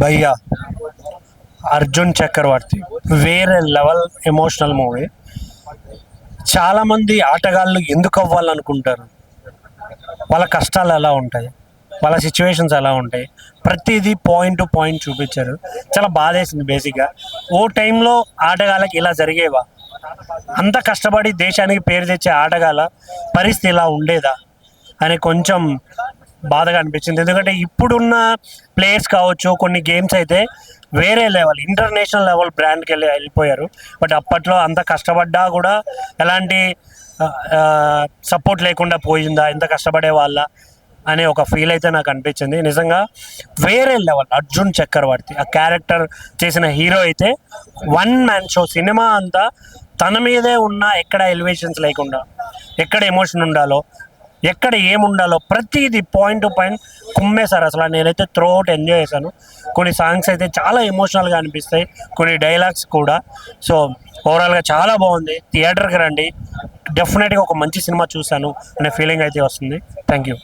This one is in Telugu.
భయ్యా అర్జున్ చక్రవర్తి వేరే లెవెల్ ఎమోషనల్ మూవీ. చాలామంది ఆటగాళ్ళు ఎందుకు అవ్వాలనుకుంటారు, వాళ్ళ కష్టాలు ఎలా ఉంటాయి, వాళ్ళ సిచ్యువేషన్స్ ఎలా ఉంటాయి, ప్రతిదీ పాయింట్ టు పాయింట్ చూపించారు. చాలా బాధేసింది. బేసిక్గా ఓ టైంలో ఆటగాళ్ళకి ఇలా జరిగేవా, అంత కష్టపడి దేశానికి పేరు తెచ్చే ఆటగాళ్ళ పరిస్థితి ఇలా ఉండేదా అని కొంచెం బాధగా అనిపించింది. ఎందుకంటే ఇప్పుడున్న ప్లేయర్స్ కావచ్చు, కొన్ని గేమ్స్ అయితే వేరే లెవెల్ ఇంటర్నేషనల్ లెవెల్ బ్రాండ్కి వెళ్ళిపోయారు. బట్ అప్పట్లో అంత కష్టపడ్డా కూడా ఎలాంటి సపోర్ట్ లేకుండా పోయిందా, ఎంత కష్టపడే వాళ్ళ అనే ఒక ఫీల్ అయితే నాకు అనిపించింది. నిజంగా వేరే లెవెల్ అర్జున్ చక్రవర్తి ఆ క్యారెక్టర్ చేసిన హీరో అయితే వన్ మ్యాన్ షో. సినిమా అంతా తన మీదే ఉన్న, ఎక్కడ ఎలివేషన్స్ లేకుండా, ఎక్కడ ఎమోషన్ ఉండాలో, ఎక్కడ ఏముండాలో ప్రతిదీ పాయింట్ టు పాయింట్ కుమ్మేశారు. అసలు నేనైతే త్రూ అవుట్ ఎంజాయ్ చేశాను. కొన్ని సాంగ్స్ అయితే చాలా ఎమోషనల్గా అనిపిస్తాయి, కొన్ని డైలాగ్స్ కూడా. సో ఓవరాల్గా చాలా బాగుంది. థియేటర్కి రండి, డెఫినెట్గా ఒక మంచి సినిమా చూశాను అనే ఫీలింగ్ అయితే వస్తుంది. Thank you.